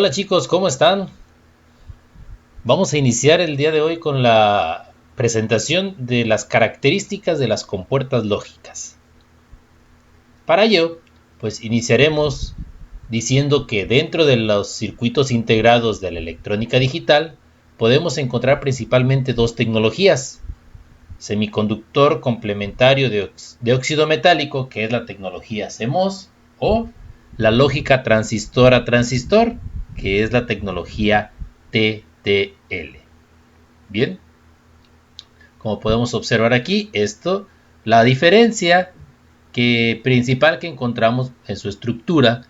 Hola chicos, ¿cómo están? Vamos a iniciar el día de hoy con la presentación de las características de las compuertas lógicas. Para ello, pues iniciaremos diciendo que dentro de los circuitos integrados de la electrónica digital podemos encontrar principalmente dos tecnologías: semiconductor complementario de óxido metálico, que es la tecnología CMOS, o la lógica transistor a transistor, que es la tecnología TTL. Bien, como podemos observar aquí, la diferencia principal que encontramos en su estructura,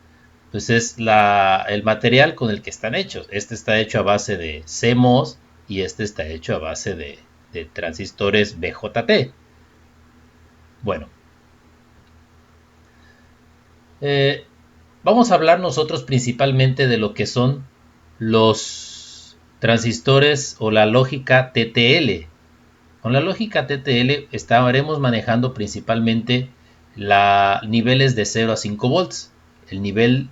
pues es el material con el que están hechos. Este está hecho a base de CMOS y este está hecho a base de transistores BJT. Bueno, eh, vamos a hablar nosotros principalmente de lo que son los transistores o la lógica TTL. Con la lógica TTL estaremos manejando principalmente niveles de 0 a 5 volts. El nivel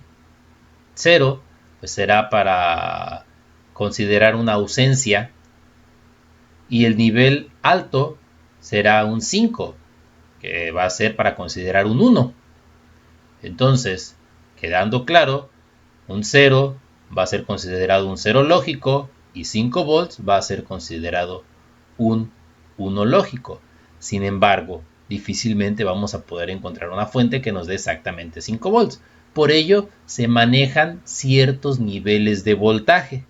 0 pues será para considerar una ausencia y el nivel alto será un 5, que va a ser para considerar un 1. Entonces, quedando claro, un 0 va a ser considerado un 0 lógico y 5 volts va a ser considerado un 1 lógico. Sin embargo, difícilmente vamos a poder encontrar una fuente que nos dé exactamente 5 volts. Por ello, se manejan ciertos niveles de voltaje.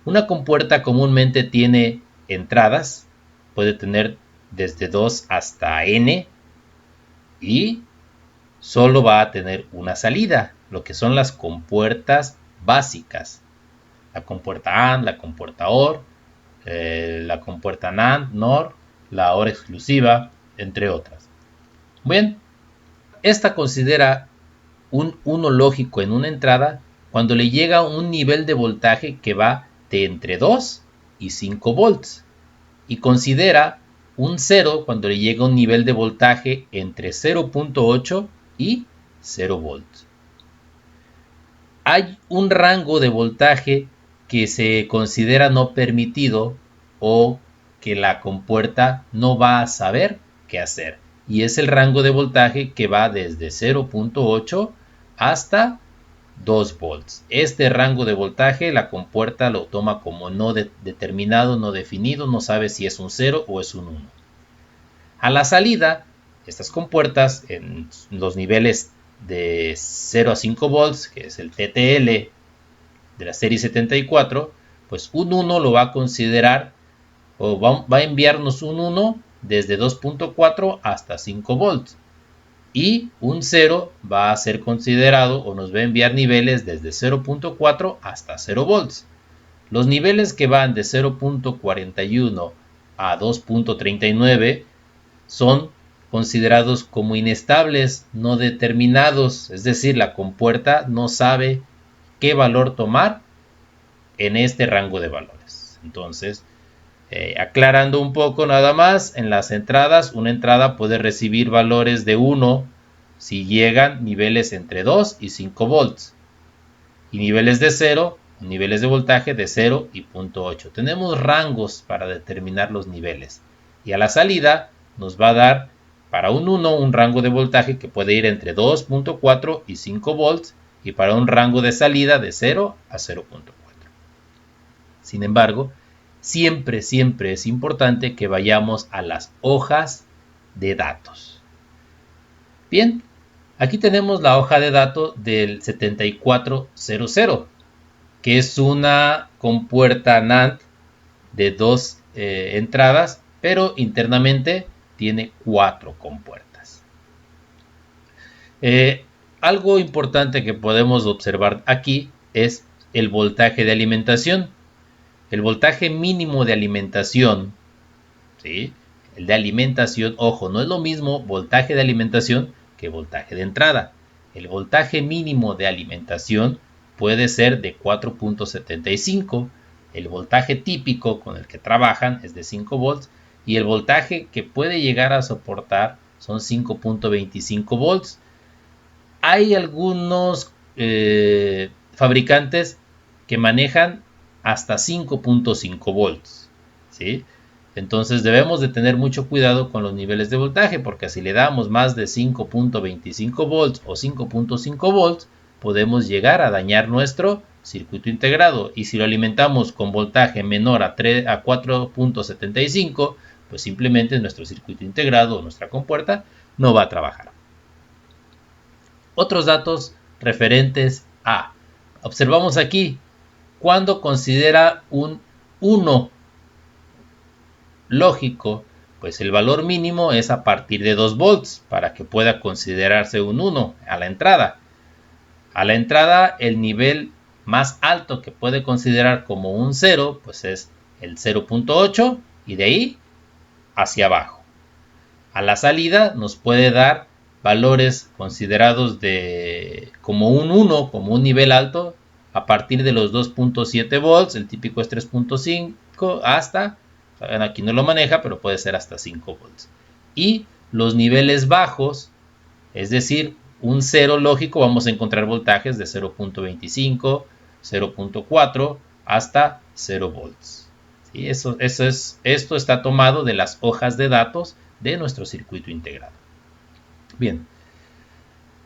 Una compuerta comúnmente tiene entradas, puede tener desde 2 hasta n, y solo va a tener una salida, lo que son las compuertas básicas. La compuerta AND, la compuerta OR, la compuerta NAND, NOR, la OR exclusiva, entre otras. Bien, esta considera un 1 lógico en una entrada cuando le llega un nivel de voltaje que va de entre 2 y 5 volts, y considera un 0 cuando le llega un nivel de voltaje entre 0.8 y 0 volts. Hay un rango de voltaje que se considera no permitido o que la compuerta no va a saber qué hacer, y es el rango de voltaje que va desde 0.8 hasta 2 volts. Este rango de voltaje la compuerta lo toma como no determinado, no definido, no sabe si es un 0 o es un 1. A la salida, estas compuertas en los niveles de 0 a 5 volts, que es el TTL de la serie 74, pues un 1 lo va a considerar o va a enviarnos un 1 desde 2.4 hasta 5 volts. Y un 0 va a ser considerado o nos va a enviar niveles desde 0.4 hasta 0 volts. Los niveles que van de 0.41 a 2.39 son considerados como inestables, no determinados, es decir, la compuerta no sabe qué valor tomar en este rango de valores. Entonces, aclarando un poco nada más, en las entradas, una entrada puede recibir valores de 1 si llegan niveles entre 2 y 5 volts, y niveles de 0, niveles de voltaje de 0 y 0.8. Tenemos rangos para determinar los niveles, y a la salida nos va a dar para un 1 un rango de voltaje que puede ir entre 2.4 y 5 volts, y para un rango de salida de 0 a 0.4. Sin embargo, siempre es importante que vayamos a las hojas de datos. Bien, aquí tenemos la hoja de datos del 7400, que es una compuerta NAND de dos entradas, pero internamente tiene 4 compuertas. Algo importante que podemos observar aquí es el voltaje de alimentación. El voltaje mínimo de alimentación, ¿sí? El de alimentación, ojo, no es lo mismo voltaje de alimentación que voltaje de entrada. El voltaje mínimo de alimentación puede ser de 4.75. El voltaje típico con el que trabajan es de 5 volts, y el voltaje que puede llegar a soportar son 5.25 volts. Hay algunos fabricantes que manejan hasta 5.5 volts, ¿sí? Entonces debemos de tener mucho cuidado con los niveles de voltaje, porque si le damos más de 5.25 volts o 5.5 volts, podemos llegar a dañar nuestro circuito integrado. Y si lo alimentamos con voltaje menor a 4.75, pues simplemente nuestro circuito integrado o nuestra compuerta no va a trabajar. Otros datos referentes a, observamos aquí, cuando considera un 1 lógico, pues el valor mínimo es a partir de 2 volts para que pueda considerarse un 1 a la entrada. A la entrada, el nivel más alto que puede considerar como un 0, pues es el 0.8 y de ahí hacia abajo. A la salida nos puede dar valores considerados como un 1, como un nivel alto, a partir de los 2.7 volts, el típico es 3.5 hasta, aquí no lo maneja, pero puede ser hasta 5 volts. Y los niveles bajos, es decir, un 0 lógico, vamos a encontrar voltajes de 0.25, 0.4 hasta 0 volts. ¿Sí? Esto está tomado de las hojas de datos de nuestro circuito integrado. Bien,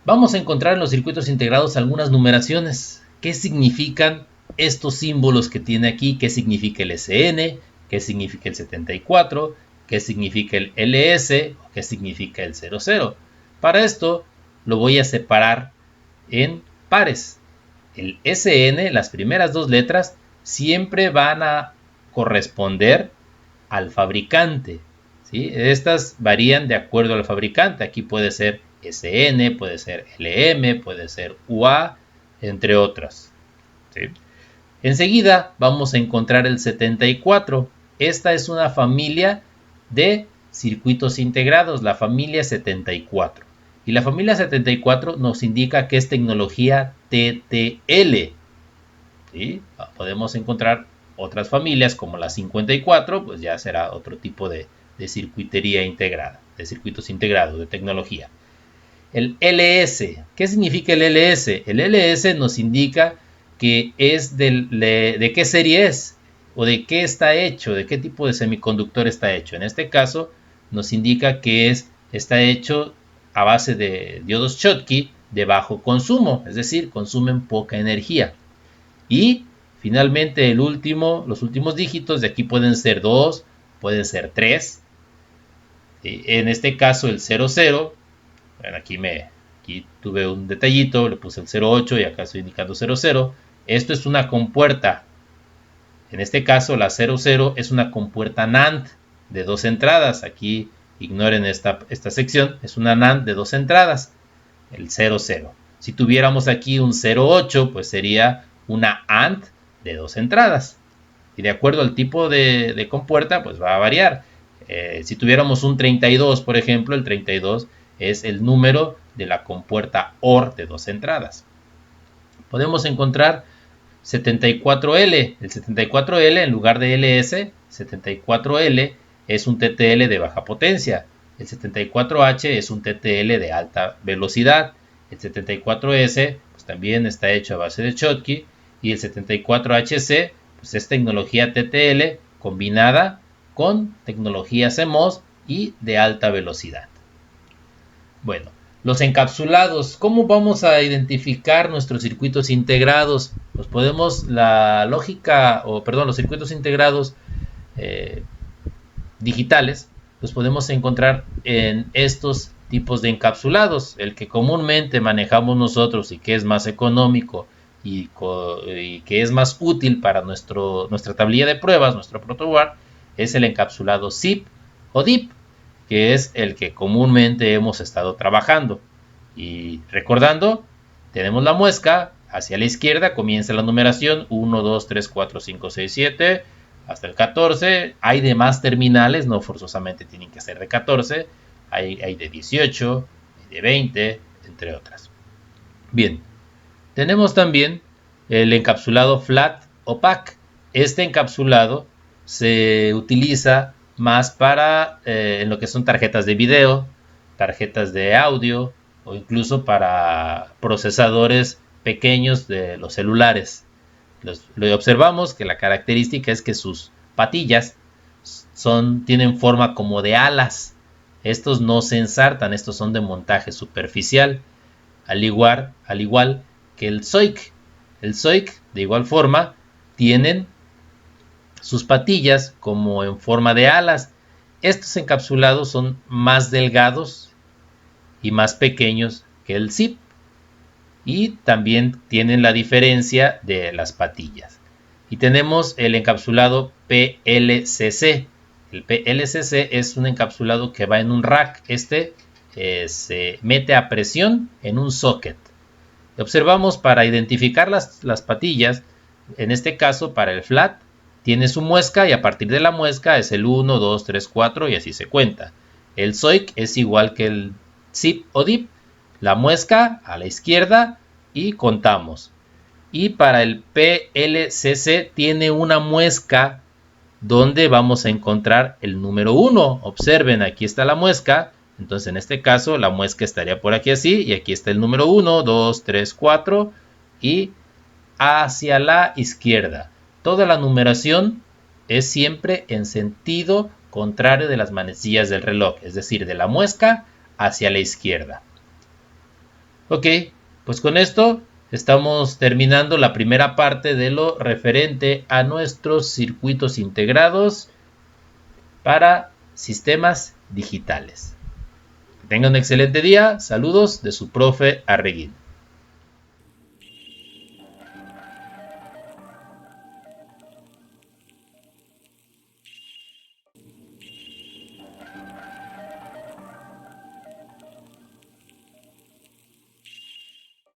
vamos a encontrar en los circuitos integrados algunas numeraciones. ¿Qué significan estos símbolos que tiene aquí? ¿Qué significa el SN? ¿Qué significa el 74? ¿Qué significa el LS? ¿Qué significa el 00? Para esto lo voy a separar en pares. El SN, las primeras dos letras, siempre van a corresponder al fabricante, ¿sí? Estas varían de acuerdo al fabricante. Aquí puede ser SN, puede ser LM, puede ser UA, entre otras, ¿sí? Enseguida vamos a encontrar el 74. Esta es una familia de circuitos integrados, la familia 74. Y la familia 74 nos indica que es tecnología TTL, ¿sí? Podemos encontrar otras familias como la 54, pues ya será otro tipo de circuitería integrada, de circuitos integrados, de tecnología. El LS, ¿qué significa el LS? El LS nos indica que es de qué serie es, o de qué está hecho, de qué tipo de semiconductor está hecho. En este caso nos indica que está hecho a base de diodos Schottky de bajo consumo, es decir, consumen poca energía. Y finalmente los últimos dígitos de aquí pueden ser 2, pueden ser 3. En este caso el 00, bueno, aquí tuve un detallito, le puse el 08 y acá estoy indicando 00. Esto es una compuerta. En este caso la 00 es una compuerta NAND de 2 entradas. Aquí ignoren esta sección, es una NAND de 2 entradas, el 00. Si tuviéramos aquí un 08, pues sería una AND de 2 entradas. Y de acuerdo al tipo de compuerta, pues va a variar. Si tuviéramos un 32, por ejemplo, el 32 es el número de la compuerta OR de 2 entradas. Podemos encontrar 74L. El 74L en lugar de LS, 74L es un TTL de baja potencia. El 74H es un TTL de alta velocidad. El 74S pues también está hecho a base de Schottky. Y el 74HC pues es tecnología TTL combinada con tecnología CMOS y de alta velocidad. Bueno, los encapsulados. ¿Cómo vamos a identificar nuestros circuitos integrados? Pues podemos, los circuitos integrados digitales, los podemos encontrar en estos tipos de encapsulados. El que comúnmente manejamos nosotros y que es más económico y que es más útil para nuestra tablilla de pruebas, nuestro protoboard, es el encapsulado ZIP o DIP, que es el que comúnmente hemos estado trabajando. Y recordando, tenemos la muesca, hacia la izquierda comienza la numeración 1, 2, 3, 4, 5, 6, 7, hasta el 14. Hay de más terminales, no forzosamente tienen que ser de 14, hay de 18, de 20, entre otras. Bien, tenemos también el encapsulado flat opaque. Este encapsulado se utiliza más para en lo que son tarjetas de video, tarjetas de audio o incluso para procesadores pequeños de los celulares. Lo observamos que la característica es que sus patillas tienen forma como de alas. Estos no se ensartan, estos son de montaje superficial, al igual que el Zoic. El Zoic, de igual forma, tienen sus patillas como en forma de alas. Estos encapsulados son más delgados y más pequeños que el Zip. Y también tienen la diferencia de las patillas. Y tenemos el encapsulado PLCC. El PLCC es un encapsulado que va en un rack. Se mete a presión en un socket. Observamos para identificar las patillas, en este caso para el flat, tiene su muesca y a partir de la muesca es el 1, 2, 3, 4 y así se cuenta. El Zoic es igual que el Zip o Dip, la muesca a la izquierda y contamos. Y para el PLCC tiene una muesca donde vamos a encontrar el número 1. Observen, aquí está la muesca. Entonces en este caso la muesca estaría por aquí así y aquí está el número 1, 2, 3, 4 y hacia la izquierda. Toda la numeración es siempre en sentido contrario de las manecillas del reloj, es decir, de la muesca hacia la izquierda. Ok, pues con esto estamos terminando la primera parte de lo referente a nuestros circuitos integrados para sistemas digitales. Que tengan un excelente día. Saludos de su profe Arreguín.